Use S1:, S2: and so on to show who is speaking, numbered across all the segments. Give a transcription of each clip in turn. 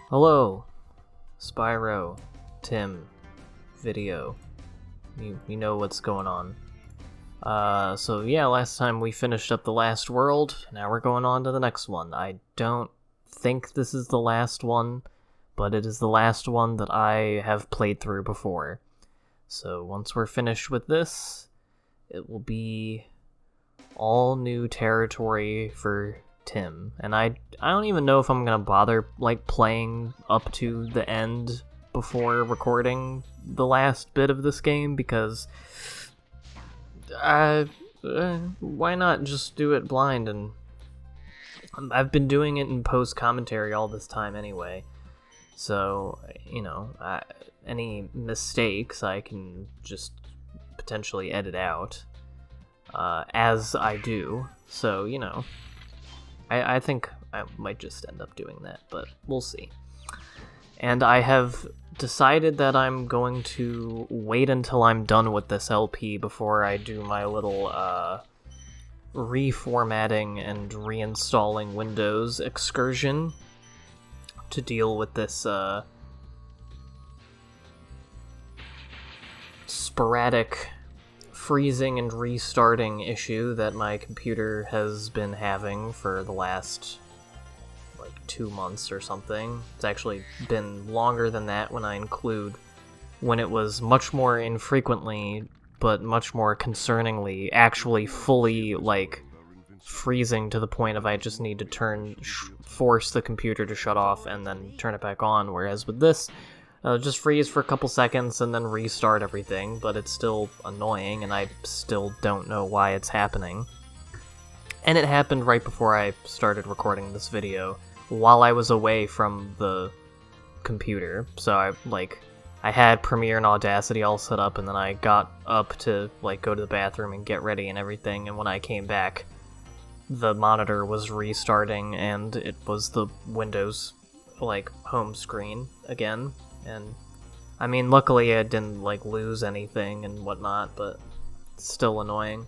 S1: Hello, Spyro, Tim, video. You know what's going on. So yeah, last time we finished up the last world, now we're going on to the next one. I don't think this is the last one, but it is the last one that I have played through before. So once we're finished with this, it will be all new territory for Tim, and I don't even know if I'm gonna bother playing up to the end before recording the last bit of this game, because why not just do it blind? And I've been doing it in post commentary all this time anyway, so any mistakes I can just potentially edit out as I do. So I think I might just end up doing that, but we'll see. And I have decided that I'm going to wait until I'm done with this LP before I do my little reformatting and reinstalling Windows excursion to deal with this sporadic freezing and restarting issue that my computer has been having for the last 2 months or something. It's actually been longer than that when I include when it was much more infrequently, but much more concerningly, actually fully freezing to the point of I just need to force the computer to shut off and then turn it back on, whereas with this, just freeze for a couple seconds and then restart everything, but it's still annoying, and I still don't know why it's happening. And it happened right before I started recording this video, while I was away from the computer. So I had Premiere and Audacity all set up, and then I got up to go to the bathroom and get ready and everything, and when I came back, the monitor was restarting, and it was the Windows home screen again. And I mean, luckily I didn't lose anything and whatnot, but it's still annoying.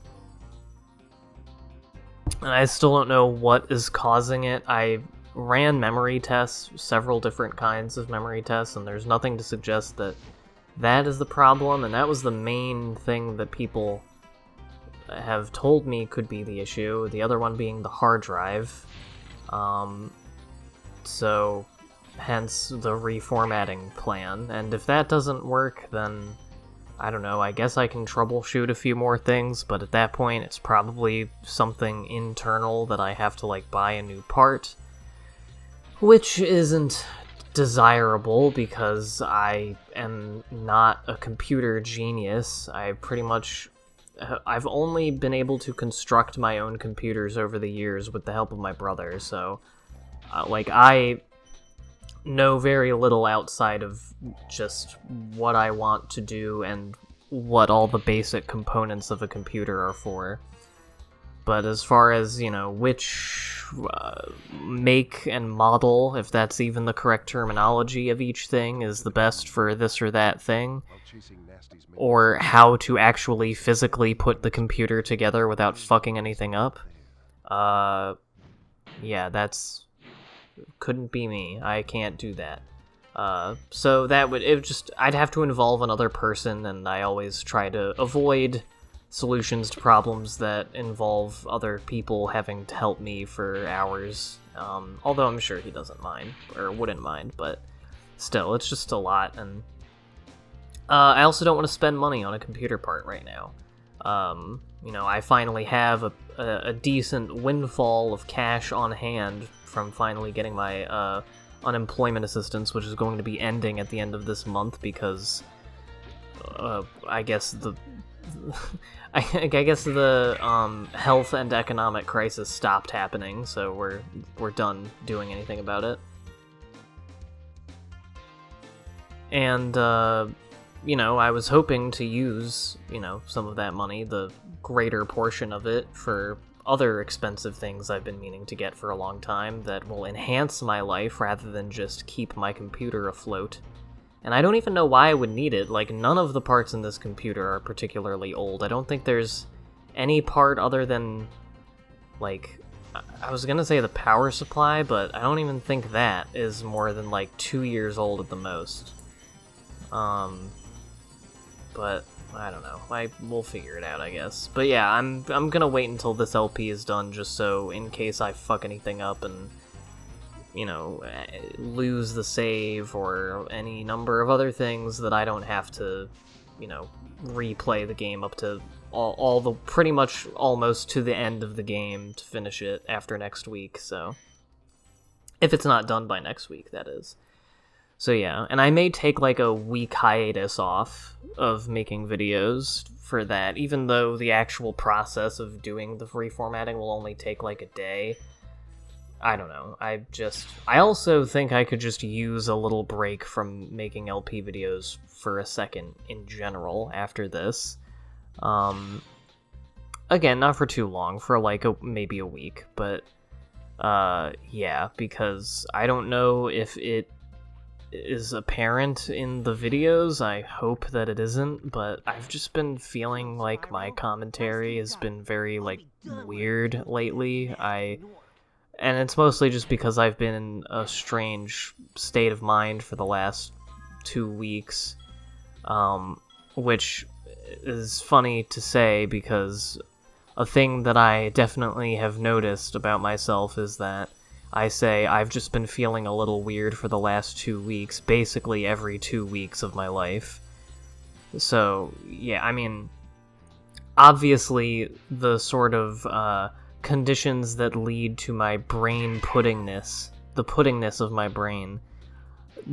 S1: And I still don't know what is causing it. I ran memory tests, several different kinds of memory tests, and there's nothing to suggest that that is the problem, and that was the main thing that people have told me could be the issue, the other one being the hard drive. So hence the reformatting plan, and if that doesn't work, then I don't know, I guess I can troubleshoot a few more things, but at that point it's probably something internal that I have to buy a new part, which isn't desirable because I am not a computer genius. I've only been able to construct my own computers over the years with the help of my brother, so I know very little outside of just what I want to do and what all the basic components of a computer are for. But as far as, which make and model, if that's even the correct terminology of each thing, is the best for this or that thing, or how to actually physically put the computer together without fucking anything up, yeah, that's couldn't be me. I can't do that. So I'd have to involve another person, and I always try to avoid solutions to problems that involve other people having to help me for hours, although I'm sure he doesn't mind, or wouldn't mind, but still, it's just a lot, and I also don't want to spend money on a computer part right now. I finally have a decent windfall of cash on hand from finally getting my unemployment assistance, which is going to be ending at the end of this month because I guess the health and economic crisis stopped happening, so we're done doing anything about it. And I was hoping to use some of that money, the greater portion of it, for other expensive things I've been meaning to get for a long time that will enhance my life rather than just keep my computer afloat. And I don't even know why I would need it. None of the parts in this computer are particularly old. I don't think there's any part other than I was gonna say the power supply, but I don't even think that is more than like 2 years old at the most. But I don't know. We'll figure it out, I guess. But yeah, I'm gonna wait until this LP is done, just so in case I fuck anything up and, you know, lose the save or any number of other things, that I don't have to, you know, replay the game up to all the pretty much almost to the end of the game to finish it after next week. So if it's not done by next week, that is. So yeah, and I may take like a week hiatus off of making videos for that, even though the actual process of doing the reformatting will only take like a day. I don't know. I also think I could just use a little break from making LP videos for a second in general after this. Again, not for too long, for like maybe a week, but yeah, because I don't know if it is apparent in the videos. I hope that it isn't, but I've just been feeling like my commentary has been very like weird lately. And it's mostly just because I've been in a strange state of mind for the last 2 weeks, which is funny to say, because a thing that I definitely have noticed about myself is that I say I've just been feeling a little weird for the last 2 weeks, basically every 2 weeks of my life. So, yeah, I mean, obviously the sort of conditions that lead to my brain puddingness, the puddingness of my brain,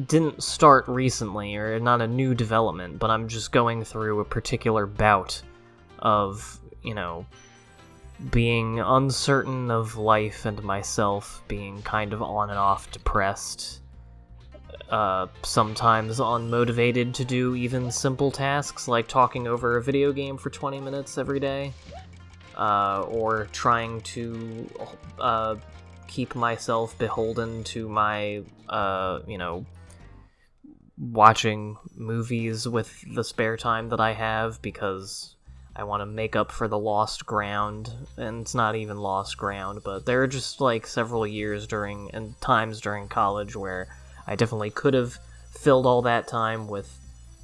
S1: didn't start recently, or not a new development, but I'm just going through a particular bout of, you know, being uncertain of life and myself, being kind of on and off depressed, sometimes unmotivated to do even simple tasks like talking over a video game for 20 minutes every day, or trying to keep myself beholden to my, you know, watching movies with the spare time that I have, because I want to make up for the lost ground, and it's not even lost ground, but there are just like several years and times during college where I definitely could have filled all that time with,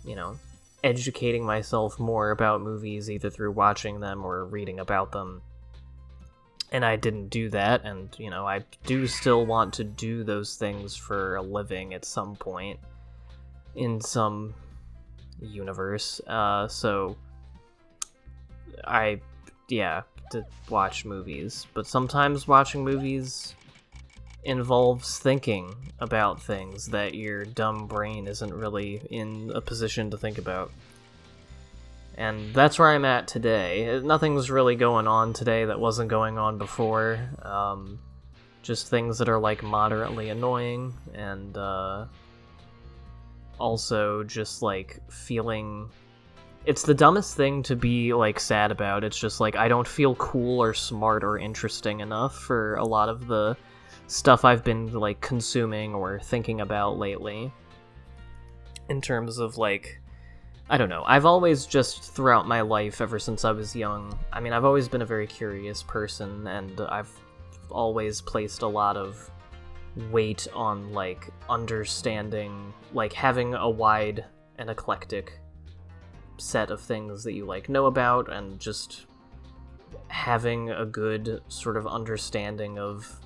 S1: you know, educating myself more about movies, either through watching them or reading about them. And I didn't do that, and, you know, I do still want to do those things for a living at some point in some universe, so to watch movies, but sometimes watching movies involves thinking about things that your dumb brain isn't really in a position to think about. And that's where I'm at today. Nothing's really going on today that wasn't going on before. Just things that are like moderately annoying, and also just like feeling... It's the dumbest thing to be, like, sad about. It's just, like, I don't feel cool or smart or interesting enough for a lot of the stuff I've been, like, consuming or thinking about lately. In terms of, like, I don't know. I've always just, throughout my life, ever since I was young, I mean, I've always been a very curious person, and I've always placed a lot of weight on, like, understanding, like, having a wide and eclectic set of things that you like know about, and just having a good sort of understanding of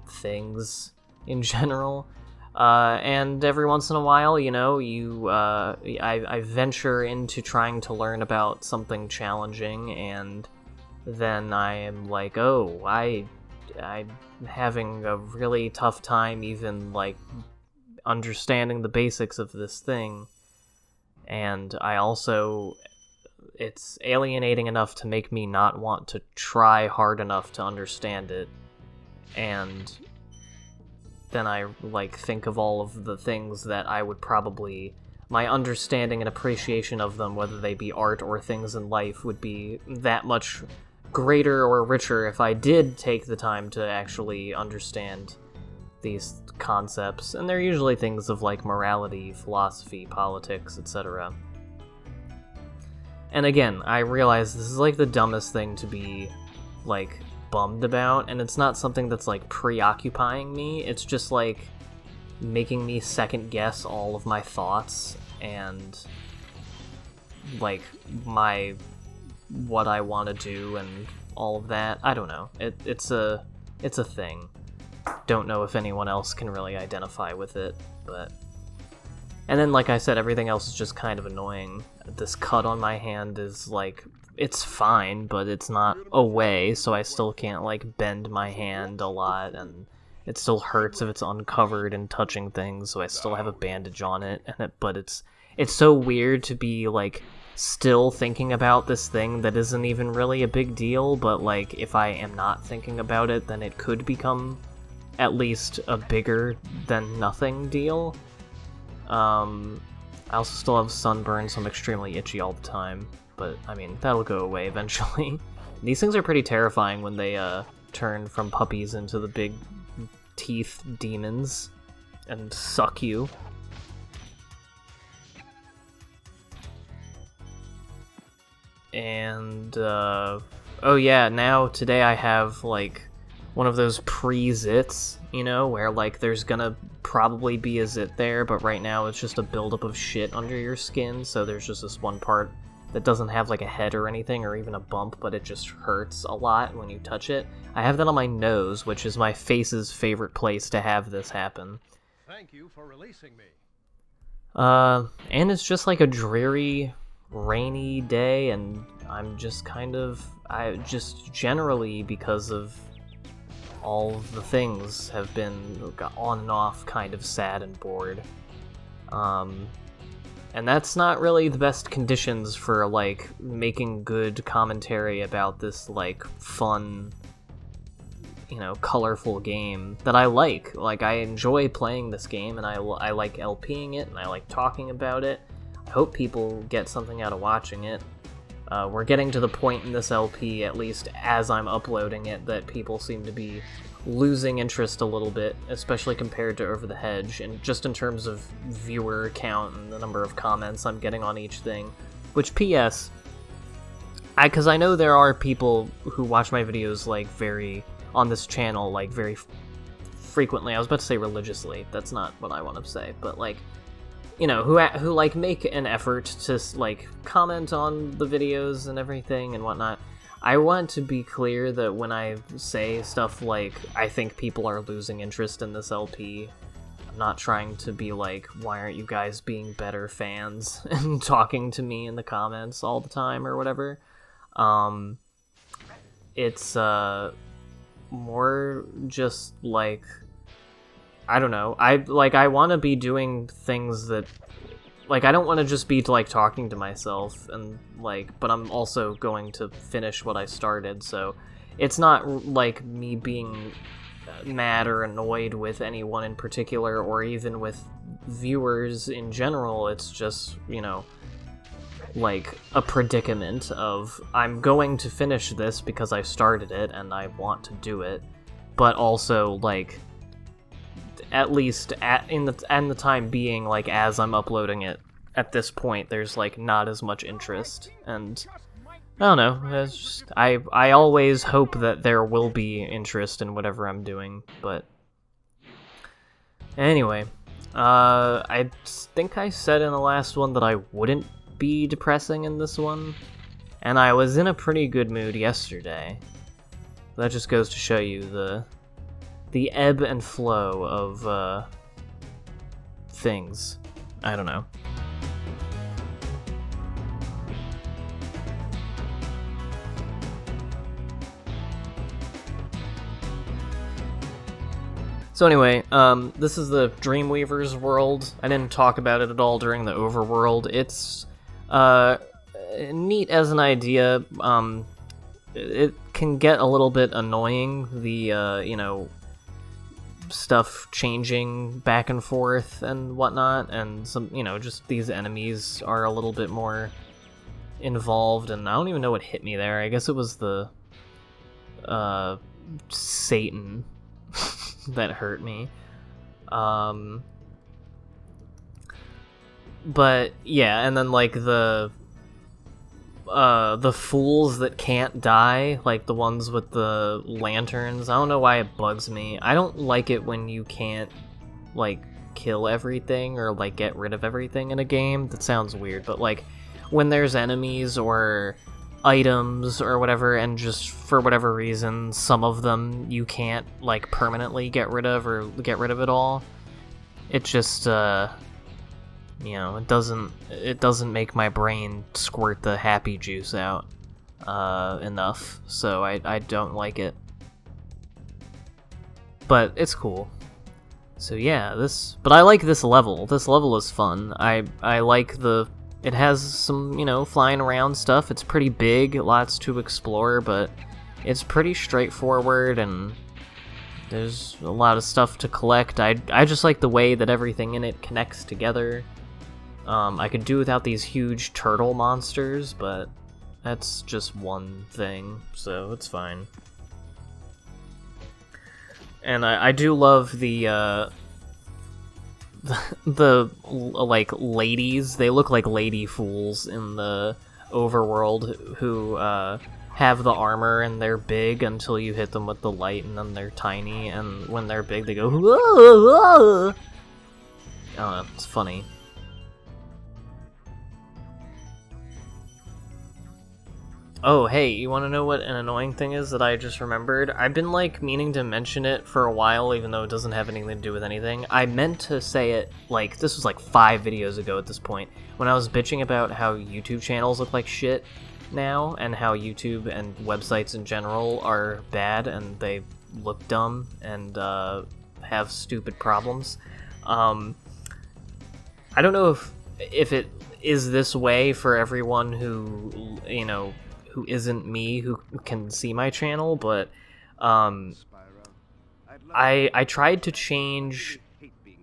S1: things in general. And every once in a while, you know, I venture into trying to learn about something challenging, and then I am like, oh, I'm having a really tough time even, like, understanding the basics of this thing. And I also, it's alienating enough to make me not want to try hard enough to understand it. And then I, like, think of all of the things that I would probably, my understanding and appreciation of them, whether they be art or things in life, would be that much greater or richer if I did take the time to actually understand these concepts. And they're usually things of, like, morality, philosophy, politics, etc. And again, I realize this is, like, the dumbest thing to be, like, bummed about, and it's not something that's, like, preoccupying me. It's just, like, making me second guess all of my thoughts and, like, what I want to do and all of that. I don't know. It's a thing. Don't know if anyone else can really identify with it, but... And then, like I said, everything else is just kind of annoying. This cut on my hand is, like, it's fine, but it's not away, so I still can't, like, bend my hand a lot, and it still hurts if it's uncovered and touching things, so I still have a bandage on it, but it's so weird to be, like, still thinking about this thing that isn't even really a big deal, but, like, if I am not thinking about it, then it could become at least a bigger than nothing deal. I also still have sunburn, so I'm extremely itchy all the time, but, I mean, that'll go away eventually. These things are pretty terrifying when they, turn from puppies into the big teeth demons and suck you. And, oh yeah, today I have, like, one of those pre-zits, you know, where, like, there's gonna probably be a zit there, but right now it's just a buildup of shit under your skin, so there's just this one part that doesn't have, like, a head or anything, or even a bump, but it just hurts a lot when you touch it. I have that on my nose, which is my face's favorite place to have this happen.
S2: Thank you for releasing me.
S1: And it's just, like, a dreary, rainy day, and I'm just generally, because of all of the things, have been on and off kind of sad and bored. And that's not really the best conditions for, like, making good commentary about this, like, fun, you know, colorful game that I like. Like, I enjoy playing this game, and I like LPing it, and I like talking about it. I hope people get something out of watching it. We're getting to the point in this LP, at least as I'm uploading it, that people seem to be losing interest a little bit, especially compared to Over the Hedge, and just in terms of viewer count and the number of comments I'm getting on each thing. Which, P.S., because I know there are people who watch my videos, like, on this channel, like, very frequently. I was about to say religiously. That's not what I want to say, but, like, you know, who like, make an effort to, like, comment on the videos and everything and whatnot. I want to be clear that when I say stuff like, I think people are losing interest in this LP, I'm not trying to be like, why aren't you guys being better fans and talking to me in the comments all the time or whatever. It's more just, like, I don't know. I want to be doing things that, like, I don't want to just be, like, talking to myself, and, like, but I'm also going to finish what I started, so it's not, like, me being mad or annoyed with anyone in particular, or even with viewers in general. It's just, you know, like, a predicament of, I'm going to finish this because I started it, and I want to do it, but also, like, at least in the time being, like, as I'm uploading it, at this point, there's, like, not as much interest, and I don't know, it's just, I always hope that there will be interest in whatever I'm doing, but anyway, I think I said in the last one that I wouldn't be depressing in this one, and I was in a pretty good mood yesterday. That just goes to show you the ebb and flow of, things. I don't know. So anyway, this is the Dreamweavers World. I didn't talk about it at all during the Overworld. It's, neat as an idea. It can get a little bit annoying, the, you know, stuff changing back and forth and whatnot, and some, you know, just these enemies are a little bit more involved, and I don't even know what hit me there. I guess it was the Satan that hurt me. But yeah, and then, like, the the fools that can't die, like the ones with the lanterns. I don't know why it bugs me. I don't like it when you can't, like, kill everything or, like, get rid of everything in a game. That sounds weird, but, like, when there's enemies or items or whatever, and just for whatever reason, some of them you can't, like, permanently get rid of or get rid of it all, it just, you know, it doesn't make my brain squirt the happy juice out enough, so I don't like it. But it's cool. So yeah, but I like this level. This level is fun. I like it has some, you know, flying around stuff. It's pretty big, lots to explore, but it's pretty straightforward, and there's a lot of stuff to collect. I just like the way that everything in it connects together. I could do without these huge turtle monsters, but that's just one thing, so it's fine. And I do love the like, ladies. They look like lady fools in the overworld who have the armor, and they're big until you hit them with the light, and then they're tiny, and when they're big they go, whoa, whoa. I don't know, it's funny. Oh, hey, you want to know what an annoying thing is that I just remembered? I've been, like, meaning to mention it for a while, even though it doesn't have anything to do with anything. I meant to say it, like, this was like 5 videos ago at this point, when I was bitching about how YouTube channels look like shit now, and how YouTube and websites in general are bad, and they look dumb, and have stupid problems. I don't know if it is this way for everyone who, you know, who isn't me, who can see my channel, but I tried to change.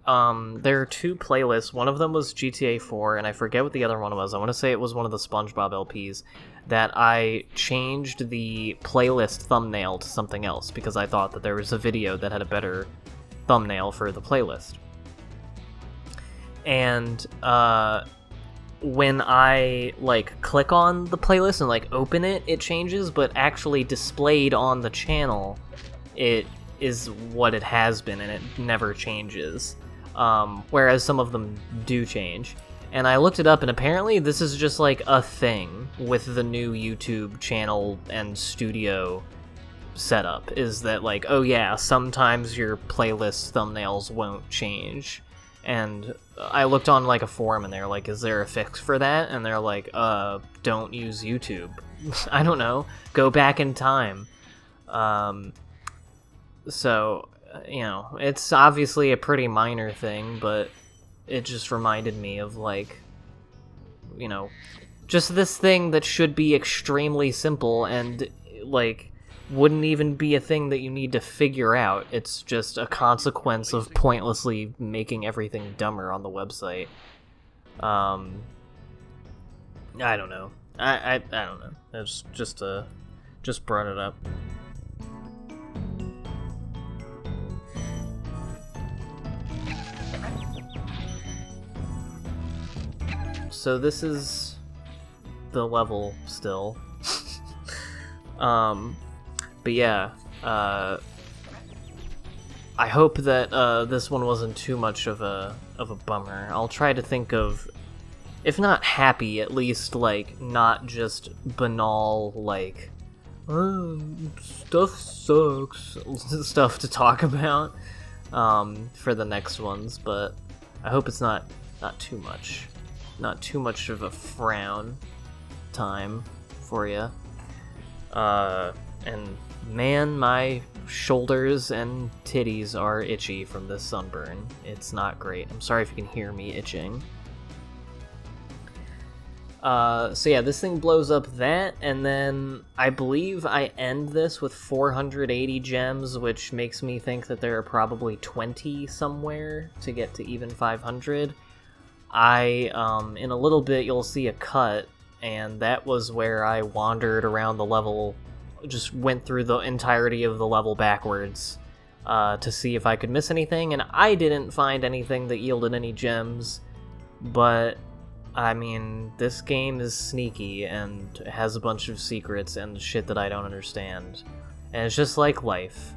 S1: There are 2 playlists. One of them was GTA 4, and I forget what the other one was. I want to say it was one of the SpongeBob LPs, that I changed the playlist thumbnail to something else, because I thought that there was a video that had a better thumbnail for the playlist. And when I, like, click on the playlist and, like, open it, it changes, but actually displayed on the channel, it is what it has been, and it never changes. Whereas some of them do change. And I looked it up, and apparently this is just, like, a thing with the new YouTube channel and studio setup, is that, like, oh yeah, sometimes your playlist thumbnails won't change. And I looked on, like, a forum, and they're like, is there a fix for that? And they're like, don't use YouTube. I don't know. Go back in time. So, you know, it's obviously a pretty minor thing, but it just reminded me of, like, you know, just this thing that should be extremely simple and, like, wouldn't even be a thing that you need to figure out. It's just a consequence of pointlessly making everything dumber on the website. I don't know. I don't know. It's just brought it up. So this is the level still. But yeah, I hope that this one wasn't too much of a bummer. I'll try to think of, if not happy, at least, like, not just banal, like, stuff sucks stuff to talk about for the next ones. But I hope it's not too much of a frown time for you. And man, my shoulders and titties are itchy from this sunburn. It's not great. I'm sorry if you can hear me itching. So yeah, this thing blows up that, and then I believe I end this with 480 gems, which makes me think that there are probably 20 somewhere to get to even 500. In a little bit you'll see a cut, and that was where I wandered around the level, just went through the entirety of the level backwards to see if I could miss anything, and I didn't find anything that yielded any gems, but I mean, this game is sneaky and has a bunch of secrets and shit that I don't understand. And it's just like life.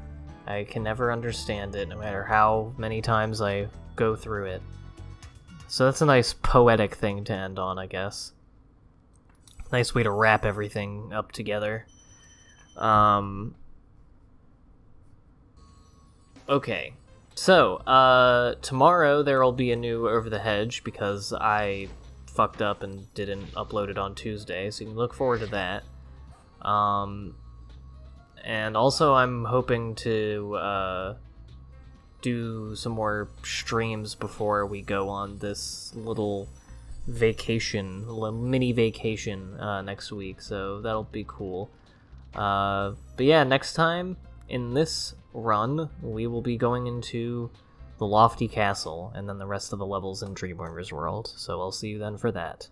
S1: I can never understand it, no matter how many times I go through it. So that's a nice poetic thing to end on, I guess. Nice way to wrap everything up together. Okay. So, tomorrow there will be a new Over the Hedge because I fucked up and didn't upload it on Tuesday, so you can look forward to that. And also I'm hoping to do some more streams before we go on this little mini vacation next week, so that'll be cool. But yeah, next time in this run we will be going into the Lofty Castle and then the rest of the levels in Dreamweavers World, so I'll see you then for that.